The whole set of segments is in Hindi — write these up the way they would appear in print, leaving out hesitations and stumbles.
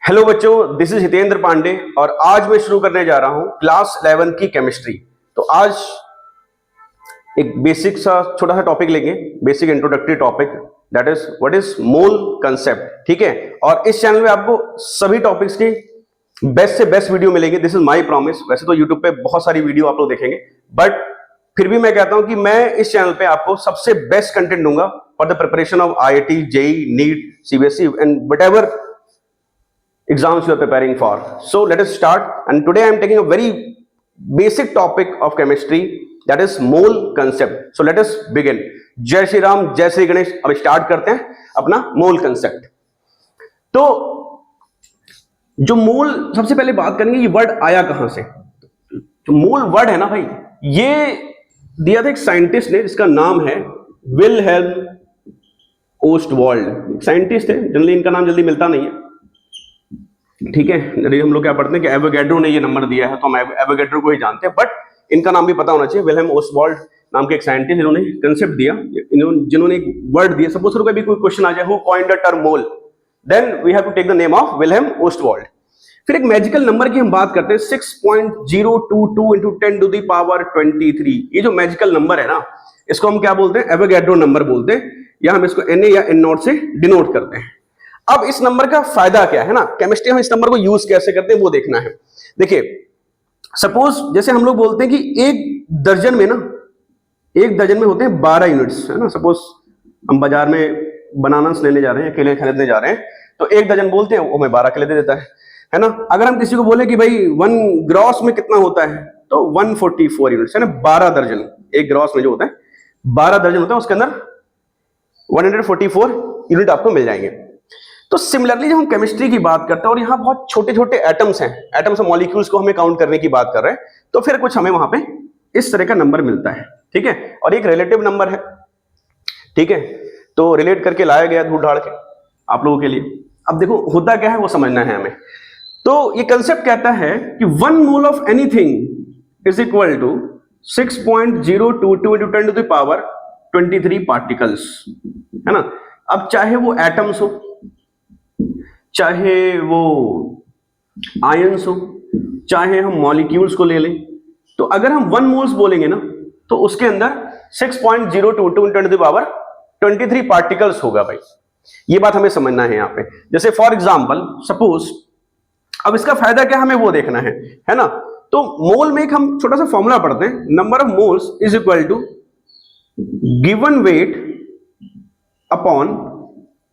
हेलो बच्चों, दिस इज हितेंद्र पांडे और आज मैं शुरू करने जा रहा हूं क्लास 11 की केमिस्ट्री। तो आज एक बेसिक सा छोटा सा टॉपिक लेंगे, basic introductory topic, that is what is mole concept. ठीक है, और इस चैनल में आपको सभी टॉपिक्स के बेस्ट से बेस्ट वीडियो मिलेंगे। This is my promise. वैसे तो यूट्यूब पे बहुत सारी वीडियो आप लोग देखेंगे, बट फिर भी मैं कहता हूं कि मैं इस चैनल पे आपको सबसे बेस्ट कंटेंट दूंगा for the preparation of IIT, JEE, NEET, CBSE and whatever exams you are preparing for. So let us start, and today I am taking a very basic topic of chemistry, that is mole concept. So let us begin. जय श्री राम, जय श्री गणेश। अब स्टार्ट करते हैं अपना मोल कंसेप्ट। तो जो मोल, सबसे पहले बात करेंगे ये वर्ड आया कहां से। जो मोल वर्ड है ना भाई, ये दिया था एक साइंटिस्ट ने जिसका नाम है विलहेल्म ओस्टवाल्ड। साइंटिस्ट है, जनरली इनका नाम जल्दी मिलता नहीं है। ठीक है, यदि हम लोग क्या पढ़ते हैं कि एवोगैड्रो ने ये नंबर दिया है तो हम एवोगैड्रो को ही जानते हैं, बट इनका नाम भी पता होना चाहिए। विलहेल्म ओस्टवाल्ड नाम के एक साइंटिस्ट, जिन्होंने कंसेप्ट दिया, जिन्होंने एक वर्ड दिया। सपोज करो कभी कोई क्वेश्चन आ जाए, who coined the term mole, then we have to take the name of Wilhelm Ostwald. फिर एक मैजिकल नंबर की हम बात करते हैं, 6.022 into 10 to the power 23। ये जो मैजिकल नंबर है ना, इसको हम क्या बोलते हैं? एवोगैड्रो नंबर बोलते हैं, या हम इसको Na या N0 से डिनोट करते हैं। अब इस नंबर का फायदा क्या है ना, केमिस्ट्री में इस नंबर को यूज कैसे करते हैं वो देखना है। देखिए, सपोज जैसे हम लोग बोलते हैं कि एक दर्जन में होते हैं 12 यूनिट्स, है ना। सपोज हम बाजार में बनानास लेने जा रहे हैं, केले खरीदने जा रहे हैं, तो एक दर्जन बोलते हैं, वो हमें 12 केले दे देता है ना। अगर हम किसी को बोले कि भाई 1 ग्रॉस में कितना होता है, तो 144 यूनिट्स, है ना। 12 दर्जन, एक ग्रॉस में जो होता है 12 दर्जन होता है, उसके अंदर 144 यूनिट आपको मिल जाएंगे। तो सिमिलरली जब हम केमिस्ट्री की बात करते हैं और यहाँ बहुत छोटे छोटे एटम्स हैं, एटम्स और मॉलिक्यूल्स को हमें काउंट करने की बात कर रहे हैं, तो फिर कुछ हमें वहां पे इस तरह का नंबर मिलता है। ठीक है, और एक रिलेटिव नंबर है। ठीक है, तो रिलेट करके लाया गया धूल ढाड़ के आप लोगों के लिए। अब देखो होता क्या है वो समझना है हमें। तो ये कंसेप्ट कहता है कि 1 mole of anything is equal to 6.022 into 10 to the power 23 particles, है ना। अब चाहे वो एटम्स हो, चाहे वो आयंस हो, चाहे हम मॉलिक्यूल्स को ले लें, तो अगर हम 1 मोल्स बोलेंगे ना, तो उसके अंदर 6.022 into 10 to the power 23 particles होगा भाई। ये बात हमें समझना है यहाँ पे। जैसे फॉर एग्जांपल सपोज, अब इसका फायदा क्या हमें वो देखना है ना। तो मोल में एक हम छोटा सा फॉर्मूला पढ़ते हैं, number of moles is equal to given weight upon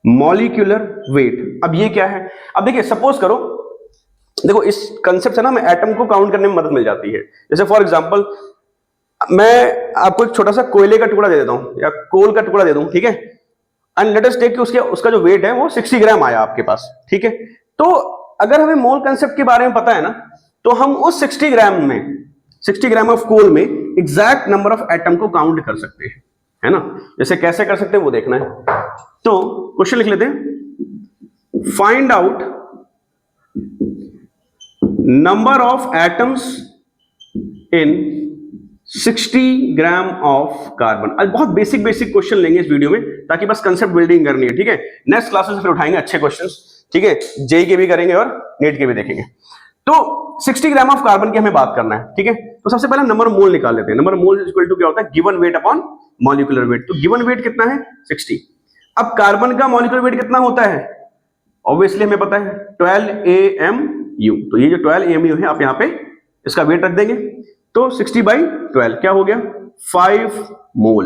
molecular weight. अब ये क्या है? अब देखिए, सपोज करो, देखो इस कंसेप्ट से ना हमें एटम को काउंट करने में मदद मिल जाती है। जैसे फॉर एग्जांपल मैं आपको एक छोटा सा कोयले का टुकड़ा दे देता हूं या कोल का टुकड़ा दे दूं, ठीक है, एंड लेट अस टेक कि उसका जो वेट है वो 60 ग्राम आया आपके पास। ठीक है, तो अगर हमें मोल कंसेप्ट के बारे में पता है ना, तो हम उस 60 ग्राम ऑफ कोल में एग्जैक्ट नंबर ऑफ एटम को काउंट कर सकते हैं, है ना। जैसे कैसे कर सकते हैं वो देखना है। तो क्वेश्चन लिख लेते हैं, find out number of atoms in 60 gram of carbon. आज बहुत बेसिक क्वेश्चन लेंगे इस वीडियो में, ताकि बस कंसेप्ट बिल्डिंग करनी है। ठीक है, नेक्स्ट क्लासेस फिर उठाएंगे अच्छे क्वेश्चंस। ठीक है, जेई के भी करेंगे और नीट के भी देखेंगे। तो 60 ग्राम ऑफ कार्बन की हमें बात करना है। ठीक है, तो सबसे पहले नंबर मोल निकाल लेते हैं। Number mole is equal to क्या होता है? Given weight upon molecular weight. तो गिवन वेट कितना है? 60। अब कार्बन का मॉलिक्यूलर वेट कितना होता है? ऑब्वियसली हमें पता है 12 AMU। तो ये जो 12 AMU है, आप यहाँ पे इसका वेट रख देंगे, तो 60/12 क्या हो गया? 5 मोल,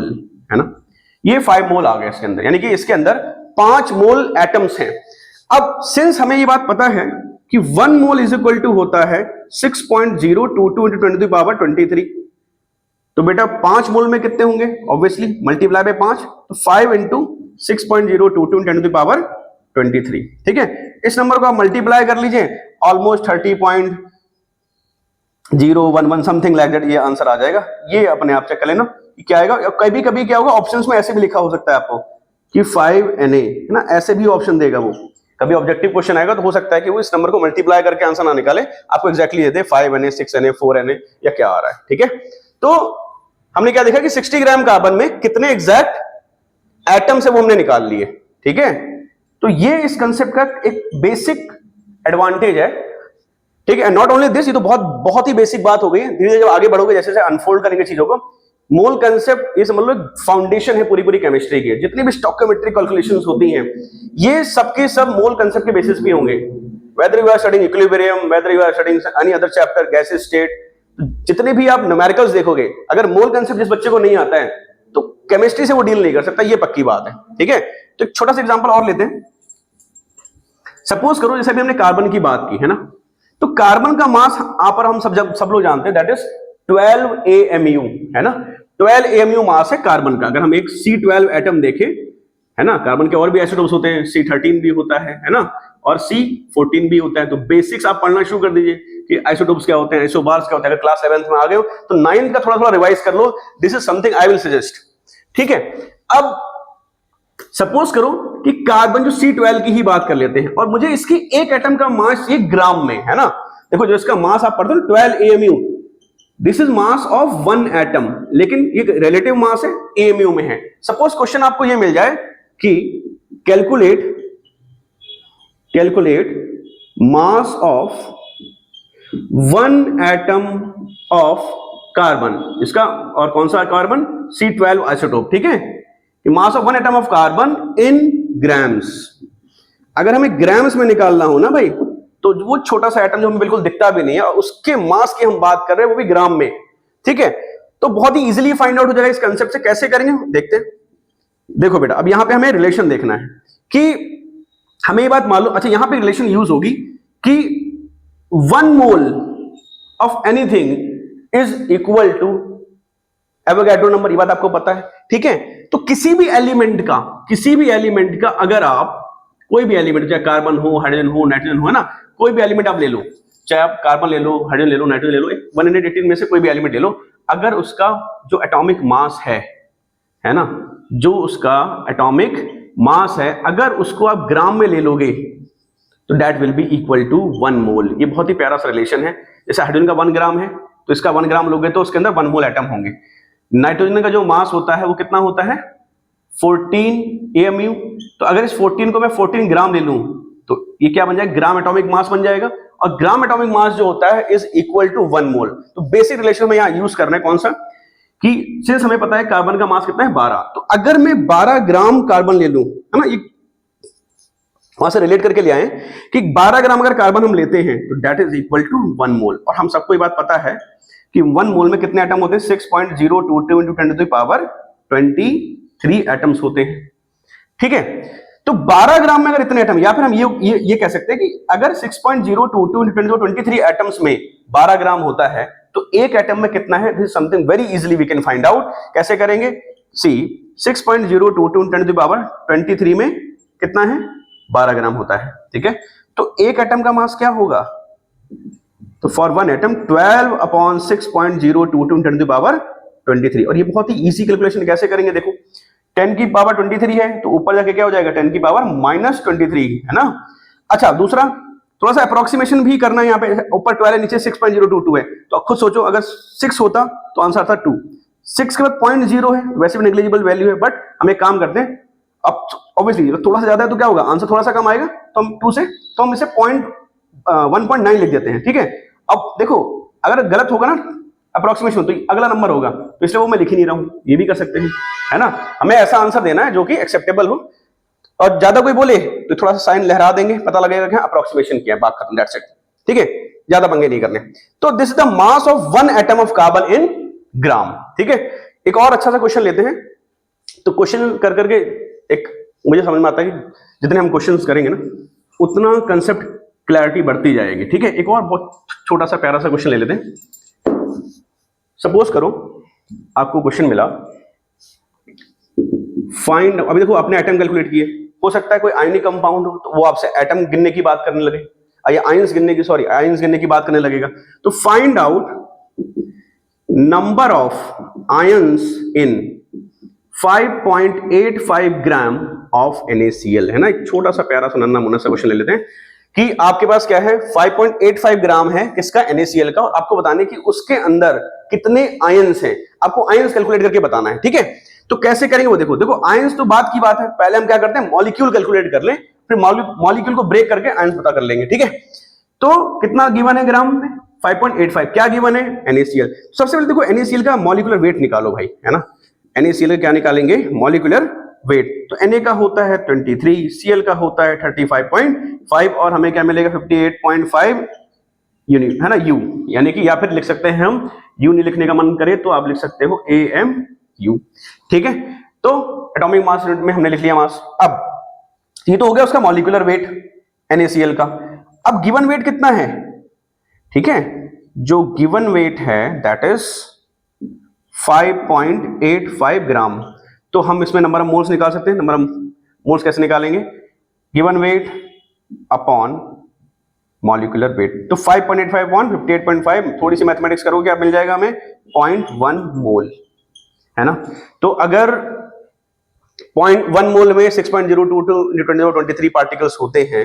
है ना। ये 5 मोल आ गया इसके अंदर, यानी कि इसके अंदर 5 मोल एटम्स हैं। अब सिंस हमें ये बात पता है कि 1 मोल इज इक्वल टू होता है 6.022 into 10 to the power 23, तो बेटा 5 मोल में कितने होंगे? ऑब्वियसली मल्टीप्लाई बाय 5, तो 5 into 6.022 into 10 to the power 23। ठीक है, इस नंबर को आप मल्टीप्लाई कर लीजिए, ऑलमोस्ट 30.011 समथिंग लाइक दैट, ये आंसर आ जाएगा। ये अपने आप चेक कर लेना क्या आएगा। कभी कभी क्या होगा, ऑप्शंस में ऐसे भी लिखा हो सकता है आपको कि 5Na, है ना, ऐसे भी ऑप्शन देगा वो। कभी ऑब्जेक्टिव क्वेश्चन आएगा तो हो सकता है कि वो इस नंबर को मल्टीप्लाई करके आंसर ना निकाले, आपको exactly they they 5Na, 6Na, 4Na या क्या आ रहा है। ठीक है, तो हमने क्या देखा कि 60 ग्राम कार्बन में कितने एग्जैक्ट एटम्स है वो हमने निकाल लिए। ठीक है, तो ये इस कंसेप्ट का एक बेसिक एडवांटेज है, ठीक है। नॉट ओनली दिस, ये तो बहुत ही बेसिक बात हो गई है। धीरे धीरे जब आगे बढ़ोगे, जैसे जैसे अनफोल्ड करेंगे चीजों को, मोल कंसेप्ट ये समझ लो फाउंडेशन है पूरी पूरी केमिस्ट्री की। जितनी भी स्टोइकोमेट्रिक कैलकुलेशंस होती हैं, ये सबके सब मोल कंसेप्ट के बेसिस पे होंगे। Whether you are studying equilibrium, whether you are studying any other chapter, gases state, जितने भी आप न्यूमेरिकल्स देखोगे, अगर मोल कंसेप्ट जिस बच्चे को नहीं आता है तो केमिस्ट्री से वो डील नहीं कर सकता, ये पक्की बात है, ठीक है। तो एक छोटा सा एग्जांपल और लेते हैं। सपोज करो जैसे अभी हमने कार्बन की बात की है ना, तो कार्बन का मास यहां पर हम सब लोग जानते हैं, दैट इज 12 AMU, है ना। 12 AMU मास है कार्बन का। अगर हम एक C12 एटम देखें, है ना, कार्बन के और भी आइसोटोप्स होते हैं, C13 भी होता है ना, और C14 भी होता है। तो बेसिक्स आप पढ़ना शुरू कर दीजिए कि आइसोटोप्स क्या होते हैं, आइसोबार्स क्या होता है। अगर क्लास 11th में आ गए हो तो 9th का थोड़ा थोड़ा रिवाइज कर लो। This is something I will suggest, ठीक है। अब सपोज करो कि कार्बन जो C12 की ही बात कर लेते हैं, और मुझे इसकी एक एटम का मास ये ग्राम में, है ना। देखो जो इसका मास आप पढ़ते हो 12 AMU, this is mass of one atom, लेकिन ये रिलेटिव मास है, AMU में है। सपोज क्वेश्चन आपको ये मिल जाए कि calculate mass of one atom of carbon, इसका और कौन सा कार्बन, C12 आइसोटोप, ठीक है। Mass of one atom of carbon in grams. अगर हमें ग्राम्स में निकालना हो ना भाई, तो वो छोटा सा एटम जो हमें बिल्कुल दिखता भी नहीं है, और उसके मास की हम बात कर रहे हैं, वो भी ग्राम में, ठीक है। तो बहुत ही इजीली फाइंड आउट हो जाएगा इस कंसेप्ट से। कैसे करेंगे देखते हैं। देखो बेटा, अब यहां पे हमें रिलेशन देखना है कि हमें ये बात मालूम, अच्छा यहां पे रिलेशन यूज होगी कि 1 mole of anything is equal to Avogadro number, ये बात आपको पता है, ठीक है। तो किसी भी एलिमेंट का अगर आप कोई भी एलिमेंट, चाहे कार्बन हो, हाइड्रोजन हो, नाइट्रोजन हो, है ना, कोई भी एलिमेंट आप ले लो, चाहे आप कार्बन ले लो, हाइड्रोजन ले लो, नाइट्रोजन ले लो, 118 में से कोई भी एलिमेंट ले लो, अगर उसका जो एटॉमिक मास है ना, जो उसका एटॉमिक मास है, अगर उसको आप ग्राम में ले लोगे तो that will be equal to 1 mole. ये बहुत ही प्यारा सा रिलेशन है। जैसे हाइड्रोजन का 1 ग्राम है, तो इसका 1 ग्राम लोगे तो उसके अंदर 1 मोल एटम होंगे। नाइट्रोजन का जो मास होता है वो कितना होता है, 14 AMU। तो अगर इस 14 को मैं 14 ग्राम ले लूं तो ये क्या बन जाएगा, ग्राम एटॉमिक मास बन जाएगा। और ग्राम एटॉमिक मास जो होता है इज इक्वल टू 1 मोल। तो बेसिक रिलेशन में यहां यूज करना है कौन सा, कि सिंस हमें पता है कार्बन का मास कितना है 12, तो अगर मैं 12 ग्राम कार्बन ले लूं, है ना, ये वहां से रिलेट करके ले आए कि 12 ग्राम अगर कार्बन हम लेते हैं तो दैट इज इक्वल टू 1 मोल। और हम सबको ये बात पता है कि 1 मोल में कितने एटम होते हैं, 6.022 into 10 to the power 23 atoms होते हैं, ठीक है। तो 12 ग्राम में अगर इतने एटम, या फिर हम ये कह सकते हैं कि अगर 6.022 into 10 to the 23 एटम्स में 12 ग्राम होता है, तो एक एटम में कितना है, this is something very easily we can find out. कैसे करेंगे, सी 6.022 into 10 to the power 23 में कितना है, 12 ग्राम होता है, ठीक है। तो एक एटम का मास क्या होगा, तो for one atom 12 upon 6.022 10 to the power 23। और ये बहुत ही इजी कैलकुलेशन कैसे करेंगे, देखो 10 की पावर 23 है, तो ऊपर जाके क्या हो जाएगा, 10 की पावर -23, है ना। अच्छा दूसरा थोड़ा सा अप्रोक्सीमेशन भी करना है, यहाँ पे ऊपर 12 है, नीचे 6.022 है, तो खुद सोचो अगर 6 होता तो आंसर था 2, 6 के बाद 0.0 है, वैसे भी नेग्लिजिबल वैल्यू है, बट हम एक काम करते हैं, अब ऑब्वियसली अगर थोड़ा सा ज्यादा है तो क्या होगा, आंसर थोड़ा सा कम आएगा, तो हम 2 से, तो हम इसे 1.9 लिख देते हैं, ठीक है। अब देखो अगर गलत होगा ना अप्रोक्सीमेशन, तो अगला नंबर होगा, तो इसलिए वो मैं लिख ही नहीं रहा हूं, ये भी कर सकते हैं, है ना। हमें ऐसा आंसर देना है जो कि एक्सेप्टेबल हो, और ज्यादा कोई बोले तो थोड़ा सा साइन लहरा देंगे, पता लगेगा कि अप्रोक्सीमेशन किया है, बात खत्म, दैट्स इट, ठीक है, ज्यादा पंगे नहीं करने। तो this is the mass of 1 atom of carbon in gram, ठीक है। एक और अच्छा सा क्वेश्चन लेते हैं। तो क्वेश्चन कर करके एक मुझे समझ में आता है कि जितने हम क्वेश्चंस करेंगे ना, उतना कंसेप्ट क्लैरिटी बढ़ती जाएगी, ठीक है। एक और बहुत छोटा सा प्यारा सा क्वेश्चन ले लेते हैं। सपोज करो आपको क्वेश्चन मिला, फाइंड, अभी देखो आपने एटम कैलकुलेट किए, हो सकता है कोई आयनिक कंपाउंड हो तो वो आपसे एटम गिनने की बात करने लगे, या आयंस गिनने की बात करने लगेगा। तो find out number of ions in 5.85 gram of NaCl, है ना। एक छोटा सा प्यारा सा नन्ना मुन्ना सा क्वेश्चन ले लेते हैं कि आपके पास क्या है, 5.85 ग्राम है किसका, NaCl का, और आपको बताने कि उसके अंदर कितने आयंस हैं, आपको आयंस कैलकुलेट करके बताना है, ठीक है। तो कैसे करेंगे वो देखो आयंस तो बात की बात है, पहले हम क्या करते हैं, मॉलिक्यूल कैलकुलेट कर लें, फिर मॉलिक्यूल को ब्रेक करके आयंस पता कर लेंगे, ठीक है। तो कितना गिवन है ग्राम में? 5.85। क्या गिवन है? NaCl। सबसे पहले देखो NaCl का मॉलिक्यूलर वेट निकालो भाई, है ना। NaCl का क्या निकालेंगे? Molecular weight. तो Na का होता है 23, Cl का होता है 35.5 और हमें क्या मिलेगा? 58.5 यूनिट, है ना, U। यानी कि या फिर लिख सकते हैं हम, U नहीं लिखने का मन करे तो आप लिख सकते हो AMU, ठीक है। तो एटॉमिक मास यूनिट में हमने लिख लिया मास। अब ये तो हो गया उसका मॉलिक्यूलर वेट NaCl का। अब गिवन वेट कितना है? ठीक है, जो गिवन वेट है दैट इज 5.85 ग्राम। तो हम इसमें नंबर ऑफ मोल्स निकाल सकते हैं। नंबर ऑफ मोल्स कैसे निकालेंगे? Given weight upon molecular weight. तो 5.85 अपॉन 58.5, थोड़ी सी मैथमेटिक्स करोगे क्या मिल जाएगा हमें? 0.1 मोल, है ना। तो अगर 0.1 मोल में 6.022 × 1023 पार्टिकल्स होते हैं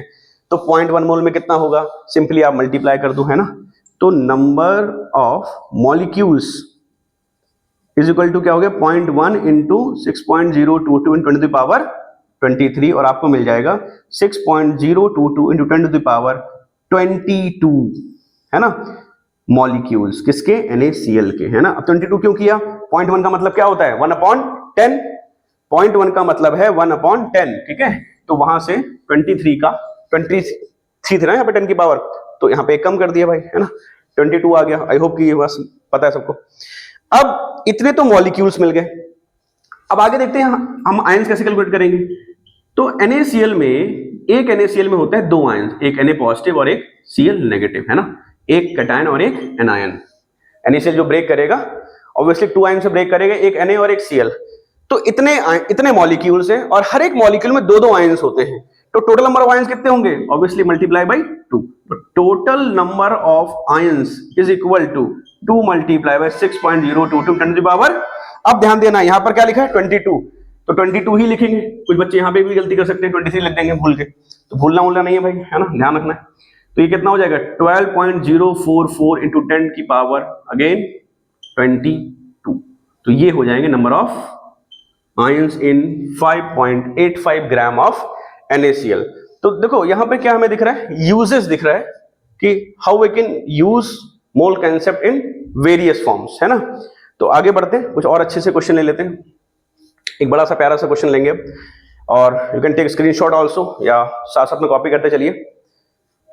तो 0.1 मोल में कितना होगा? सिंपली आप मल्टीप्लाई कर दो, है ना। तो number of molecules is equal to क्या हो गया? 0.1 इंटू 6.022 × 1023 और आपको मिल जाएगा 6.022 × 1022, है ना, मॉलिक्यूल्स। किसके? NaCl के, है ना। अब 22 क्यों किया? 0.1 का मतलब क्या होता है? 1/10। 0.1 का मतलब है 1/10, ठीक है। तो वहां से 23 का 23 थे ना यहाँ पे 10 की पावर, तो यहाँ पे एक कम कर दिया भाई, है ना, 22 आ गया। आई होप कि ये बस पता है सबको। अब इतने तो मॉलिक्यूल्स मिल गए। अब आगे देखते हैं हम आयंस कैसे कैलकुलेट करेंगे। तो NaCl में, एक NaCl में होता है दो आयंस, एक Na पॉजिटिव और एक Cl नेगेटिव, है ना। एक कैटायन और एक एनायन। NaCl जो ब्रेक करेगा ऑब्वियसली 2 आयन से ब्रेक करेगा, एक Na और एक Cl। तो इतने मॉलिक्यूल्स हैं और हर एक मॉलिक्यूल में दो आयंस होते हैं। तो टोटल नंबर ऑफ आयंस कितने होंगे? Obviously multiply by 2। तो total number of ions is equal to 2 multiply by 6.022 10 to the power. अब ध्यान देना, यहां पर क्या लिखा है? 22, तो 22 ही लिखेंगे। कुछ बच्चे यहां पे भी गलती कर सकते हैं, 23 लिख देंगे भूल के, तो भूलना नहीं है भाई, है ना, ध्यान रखना है। तो ये कितना हो जाएगा? 12.044 इंटू 10 की पावर अगेन 22। तो ये हो जाएंगे number of ions in 5.85 gram of NaCl। तो देखो यहां पे क्या हमें दिख रहा है? यूजेस दिख रहा है कि how we can use mole concept in various forms, है ना। तो आगे बढ़ते हैं, कुछ और अच्छे से क्वेश्चन ले लेते हैं। एक बड़ा सा प्यारा सा क्वेश्चन लेंगे अब, और you can take screenshot also, या साथ साथ में कॉपी करते चलिए।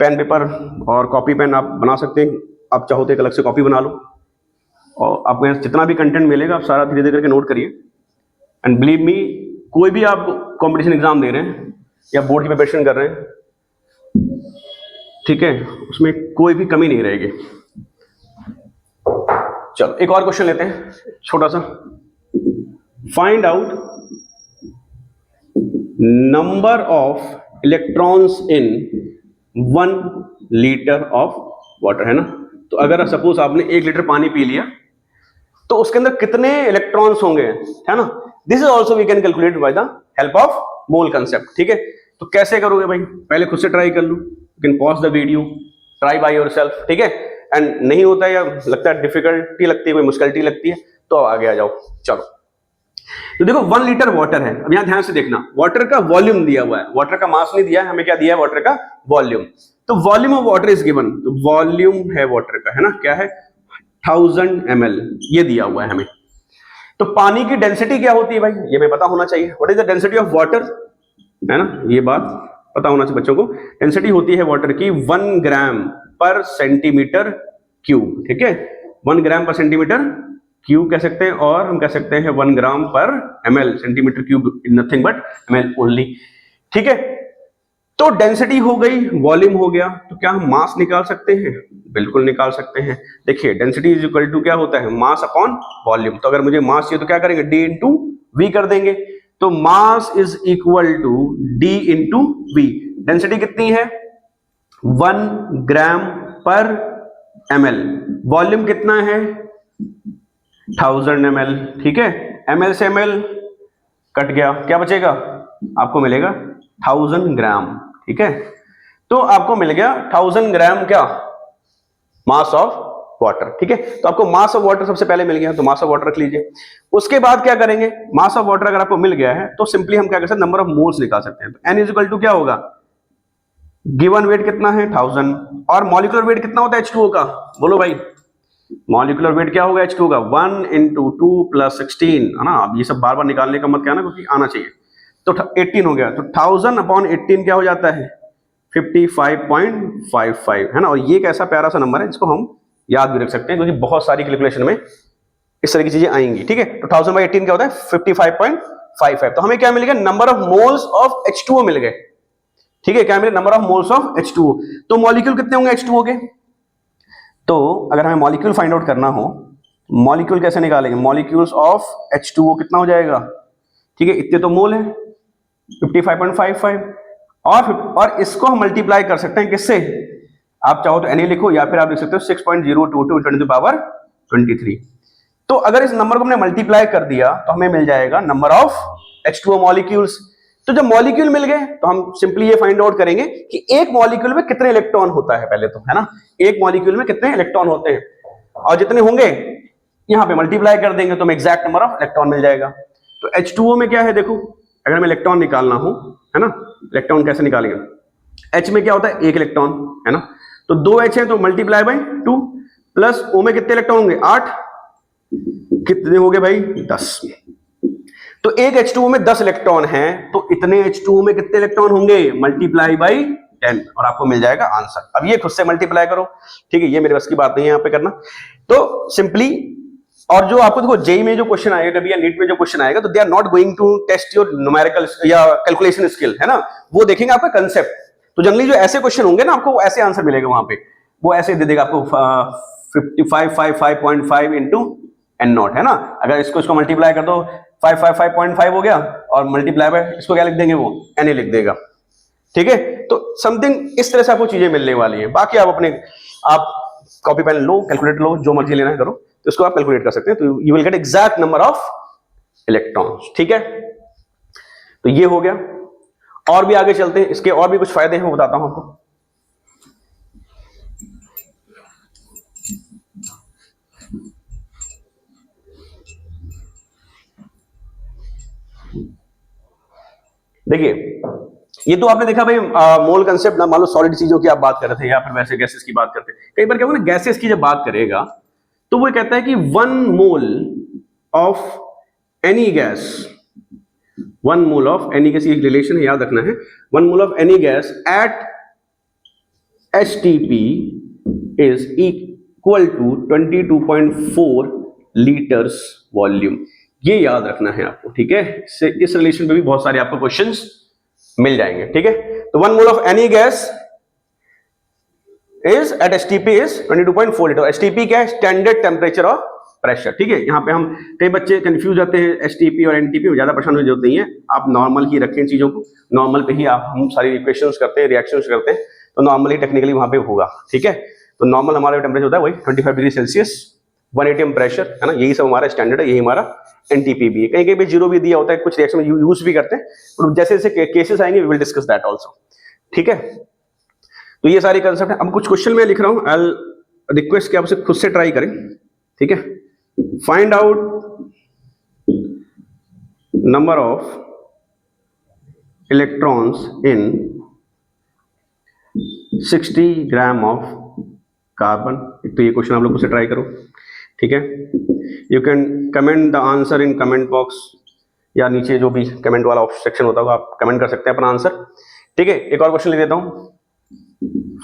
पेन पेपर और कॉपी पेन आप बना सकते हैं, आप चाहो तो एक अलग से कॉपी बना लो, और आपको यहाँ जितना भी कंटेंट मिलेगा आप सारा धीरे धीरे करके नोट करिए। एंड बिलीव मी, कोई भी आप कंपटीशन एग्जाम दे रहे हैं या बोर्ड की प्रिपरेशन कर रहे हैं, ठीक है, उसमें कोई भी कमी नहीं रहेगी। चलो एक और क्वेश्चन लेते हैं छोटा सा। Find out number of electrons in 1 litre of water, है ना। तो अगर सपोज आपने 1 लीटर पानी पी लिया तो उसके अंदर कितने इलेक्ट्रॉन्स होंगे, है ना। This is also we can calculate by the help of mole concept, ठीक है। तो कैसे करोगे भाई? पहले खुद से ट्राई कर लो, you can pause the video, try by yourself, ठीक है। एंड नहीं होता है या लगता है डिफिकल्टी लगती है, कोई मुश्किलिटी लगती है, तो आगे आ जाओ। चलो, तो देखो 1 लीटर वाटर है। अब यहां ध्यान से देखना, वाटर का वॉल्यूम दिया हुआ है, वाटर का मास नहीं दिया है हमें, क्या दिया है? वाटर का वॉल्यूम। तो volume of water is given, तो वॉल्यूम है वाटर का, है ना, क्या है? 1000 ml, ये दिया हुआ है हमें। तो पानी की डेंसिटी क्या होती है भाई? ये हमें पता होना चाहिए। What is the density of water, है ना, ये बात पता होना चाहिए बच्चों को। डेंसिटी होती है वाटर की 1 ग्राम पर सेंटीमीटर क्यूब, ठीक है, 1 ग्राम पर सेंटीमीटर क्यूब कह सकते हैं, और हम कह सकते हैं 1 ग्राम पर ml, centimetre cube nothing but ml only, ठीक है। तो डेंसिटी हो गई, वॉल्यूम हो गया, तो क्या हम मास निकाल सकते हैं? बिल्कुल निकाल सकते हैं। देखिए डेंसिटी इज इक्वल टू क्या होता है? Mass upon volume. तो अगर मुझे मास चाहिए तो क्या करेंगे? D इंटू वी कर देंगे। तो mass is equal to D into V. Density कितनी है? 1 ग्राम पर ml। वॉल्यूम कितना है? 1000 ml, ठीक है। ml से ml कट गया, क्या बचेगा? आपको मिलेगा 1000 ग्राम, ठीक है। तो आपको मिल गया 1000 ग्राम क्या? मास ऑफ वाटर, ठीक है। तो आपको मास ऑफ वाटर सबसे पहले मिल गया, तो मास ऑफ वाटर रख लीजिए। उसके बाद क्या करेंगे? मास ऑफ वाटर अगर आपको मिल गया है तो सिंपली हम क्या कर सकते हैं? नंबर ऑफ मोल्स निकाल सकते हैं। तो n इज इक्वल टू क्या होगा? गिवन वेट कितना है 1000, और मॉलिक्यूलर वेट कितना होता है H2O का, बोलो भाई। मॉलिक्यूलर वेट क्या होगा H2O का, 1 × 2 + 16, है ना। अब ये सब बार बार निकालने का मत कहना, क्योंकि आना चाहिए। तो 18 हो गया, तो 1000/18 क्या हो जाता है 55.55, है ना। और ये एक ऐसा प्यारा सा नंबर है जिसको हम याद भी रख सकते हैं, क्योंकि बहुत सारी कैलकुलेशन में इस तरह की चीजें आएंगी, ठीक है। तो 1000/18 क्या होता है 55.55। तो हमें क्या मिल गया, number of moles of H2O मिल गए, ठीक है। क्या मिले, number of moles of H2O। तो मॉलिक्यूल कितने होंगे H2O के, तो अगर हमें मॉलिक्यूल फाइंड आउट करना हो, मॉलिक्यूल कैसे निकालेंगे, मॉलिक्यूल्स ऑफ H2O कितना हो जाएगा, ठीक है। इतने तो मोल है 55.55, और इसको हम मल्टीप्लाई कर सकते हैं किससे, आप चाहो तो Na लिखो, या फिर आप लिख सकते हो 6.022 × 10⁻23। तो अगर इस नंबर को हमने मल्टीप्लाई कर दिया तो हमें मिल जाएगा नंबर ऑफ H2O मॉलिक्यूल्स। तो जब मॉलिक्यूल मिल गए तो हम सिंपली ये फाइंड आउट करेंगे कि एक मॉलिक्यूल में कितने इलेक्ट्रॉन होता है, पहले तो, है ना, एक मॉलिक्यूल में कितने इलेक्ट्रॉन होते हैं, और जितने होंगे यहां पे मल्टीप्लाई कर देंगे तो हमें एग्जैक्ट नंबर ऑफ इलेक्ट्रॉन मिल जाएगा। तो H2O में क्या है, देखो, अगर हमें इलेक्ट्रॉन निकालना हो, है ना, इलेक्ट्रॉन कैसे निकालेंगे, H में क्या होता है एक इलेक्ट्रॉन, है ना, तो 2 H है तो मल्टीप्लाई बाय 2, प्लस O में कितने इलेक्ट्रॉन होंगे 8, कितने हो गए भाई 10। तो एक H2O में 10 इलेक्ट्रॉन हैं, तो इतने H2O में कितने इलेक्ट्रॉन होंगे, मल्टीप्लाई बाई 10, और आपको मिल जाएगा आंसर। अब ये खुद से मल्टीप्लाई करो, ठीक है, ये मेरे बस की बात नहीं है यहां पे करना। तो सिंपली, और जो आपको देखो जेई में जो क्वेश्चन आएगा कभी, या नीट में जो क्वेश्चन आएगा, तो they are not going to test your numerical या कैलकुलेशन स्किल, है ना, वो देखेंगे आपका कंसेप्ट। तो जनरली जो ऐसे क्वेश्चन होंगे ना, आपको ऐसे आंसर मिलेगा वहां पे, वो ऐसे दे देगा आपको 5555.5 × n0, है ना। अगर इसको मल्टीप्लाई कर दो 555.5 हो गया, और मल्टीप्लाई बाय इसको क्या लिख देंगे, वो Na लिख देगा, ठीक है। तो समथिंग इस तरह से आपको चीजें मिलने वाली है। बाकी आप कॉपी पेन लो, कैलकुलेटर लो, जो मर्जी लेना है करो, तो इसको आप कैलकुलेट कर सकते हैं। तो you will get exact number of electrons, ठीक है। तो ये हो गया, और भी आगे चलते हैं, इसके और भी कुछ फायदे हैं, वो बताता हूं आपको। देखिए, ये तो आपने देखा भाई, मोल कंसेप्ट ना, मान लो सॉलिड चीजों की आप बात कर रहे थे, या फिर वैसे गैसेस की बात करते हैं। कई बार क्या होगा ना, गैसेस की जब बात करेगा तो वो कहता है कि 1 mole of any gas, 1 mole of any gas, एक रिलेशन है, याद रखना है। 1 mole of any gas at HTP is equal to 22.4 litres volume. ये याद रखना है आपको, ठीक है। इस रिलेशन में भी बहुत सारे आपको क्वेश्चंस मिल जाएंगे, ठीक है। तो 1 mole of any gas is at HTP is 22.4 litre. HTP क्या है, स्टैंडर्ड टेम्परेचर ऑफ प्रेशर, ठीक है। यहां पे हम, कई बच्चे कंफ्यूज जाते हैं HTP और NTP में, ज्यादा परेशान होने की जरूरत नहीं है। आप नॉर्मल ही रखें चीजों को, नॉर्मल पे ही हम सारी इक्वेशंस करते हैं, रिएक्शंस करते हैं, तो नॉर्मली टेक्निकली वहां पे होगा, ठीक है। तो नॉर्मल हमारा टेम्परेचर होता है वही 25 डिग्री सेल्सियस, 1 atm प्रेशर, है ना, यही सब हमारा स्टैंडर्ड है, यही हमारा NTP भी है। कहीं कहीं पे 0 भी दिया होता है, कुछ रिएक्शन में यूज भी करते हैं, तो जैसे जैसे केसेस आएंगे we will discuss that also, ठीक है। तो ये सारी कंसेप्ट है। अब कुछ क्वेश्चन मैं लिख रहा हूं, आई रिक्वेस्ट कि आप उसे खुद से ट्राई करें, ठीक है। Find out number of electrons in 60 gram of carbon. तो ये क्वेश्चन आप लोग खुद से ट्राई करो, ठीक है। You can comment the answer in comment box, या नीचे जो भी कमेंट वाला सेक्शन होता होगा आप कमेंट कर सकते हैं अपना आंसर, ठीक है। एक और क्वेश्चन लिख देता हूं,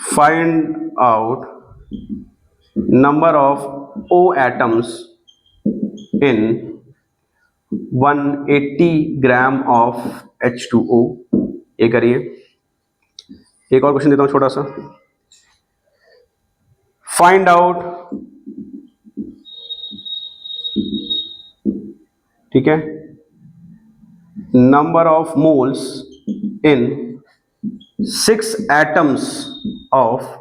find out number of O atoms in 180 gram of H2O। ये करिए। एक और क्वेश्चन देता हूं छोटा सा, फाइंड आउट, ठीक है, number of moles in 6 atoms of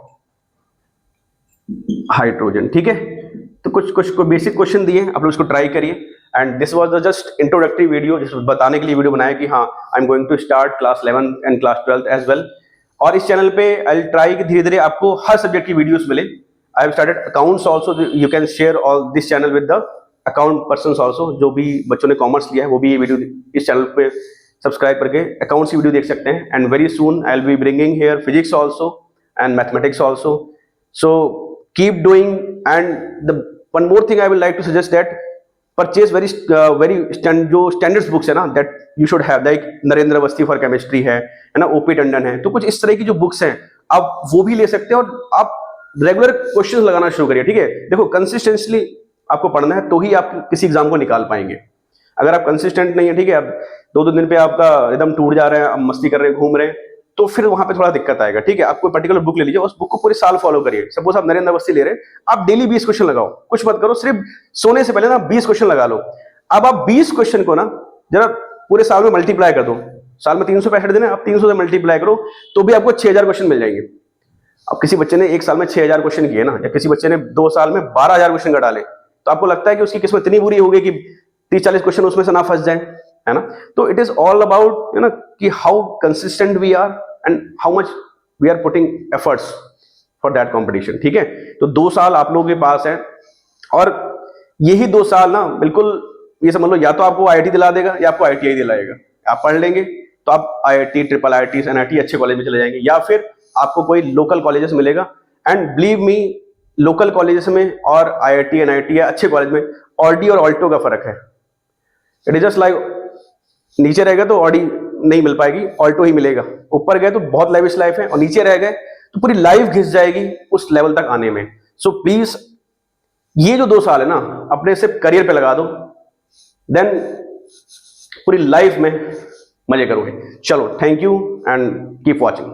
hydrogen, ठीक है। तो कुछ बेसिक क्वेश्चन दिए, आप लोग इसको ट्राई करिए। And this was the just introductory video, जिस बताने के लिए वीडियो बनाया कि हाँ, I am going to start class 11 and class 12 as well. और इस चैनल पे आई विल ट्राई कि धीरे धीरे आपको हर सब्जेक्ट की वीडियोस मिले। I have started accounts also, you can share all this channel with the account persons also. जो भी बच्चों ने कॉमर्स लिया है वो भी ये वीडियो इस चैनल पे सब्सक्राइब करके अकाउंट्स की वीडियो देख सकते हैं। And very soon I will be bringing here physics also and mathematics also. So keep doing. And the one more thing I will like to suggest that purchase जो स्टैंडर्ड्स बुक्स है ना, that you should have, like Narendra Awasthi for chemistry है ना, ओपी टंडन है। तो कुछ इस तरह की जो बुक्स हैं आप वो भी ले सकते हैं और आप रेगुलर क्वेश्चंस लगाना शुरू करिए। ठीक है, देखो कंसिस्टेंटली आपको पढ़ना है तो ही आप किसी एग्जाम को निकाल पाएंगे। अगर आप कंसिस्टेंट नहीं है, ठीक है, अब 2-2 दिन पे आपका रिदम टूट जा रहा है, आप मस्ती कर रहे हैं, घूम रहे हैं, तो फिर वहां पे थोड़ा दिक्कत आएगा। ठीक है, आप कोई पर्टिकुलर बुक ले लीजिए, उस बुक को पूरे साल फॉलो करिए। सपोज आप नरेंद्र अवस्थी ले रहे हैं, आप डेली 20 क्वेश्चन लगाओ, कुछ मत करो, सिर्फ सोने से पहले ना 20 क्वेश्चन लगा लो। अब आप 20 क्वेश्चन को ना जरा पूरे साल में मल्टीप्लाई कर दो। साल में 365 दिन है, आप 300 से मल्टीप्लाई करो तो भी आपको 6000 क्वेश्चन मिल जाएंगे। अब किसी बच्चे ने एक साल में 6000 क्वेश्चन किए ना, या किसी बच्चे ने 2 साल में 12000 क्वेश्चन का डाले, तो आपको लगता है कि उसकी किस्मत इतनी बुरी होगी कि 30-40 क्वेश्चन उसमें से ना फंस जाए, है ना। तो it is all about you know कि how consistent we are and how much we are putting efforts for that competition. ठीक है, तो 2 साल आप लोगों के पास है और यही 2 साल ना बिल्कुल ये समझ लो, या तो आपको IIT दिला देगा या आपको IITI दिलाएगा। आप पढ़ लेंगे तो आप IIT, ट्रिपल IIT, NIT अच्छे कॉलेज में चले जाएंगे, या फिर आपको कोई लोकल कॉलेजेस मिलेगा। And believe me, local colleges में और IIT, NIT या अच्छे कॉलेज में ऑडी और ऑल्टो का फर्क है। इट इज जस्ट लाइक नीचे रह गए तो ऑडी नहीं मिल पाएगी, ऑल्टो ही मिलेगा। ऊपर गए तो बहुत लेविश लाइफ है, और नीचे रह गए तो पूरी लाइफ घिस जाएगी उस लेवल तक आने में। सो प्लीज ये जो 2 साल है ना, अपने सिर्फ करियर पे लगा दो, देन पूरी लाइफ में मजे करोगे। चलो, thank you and keep watching.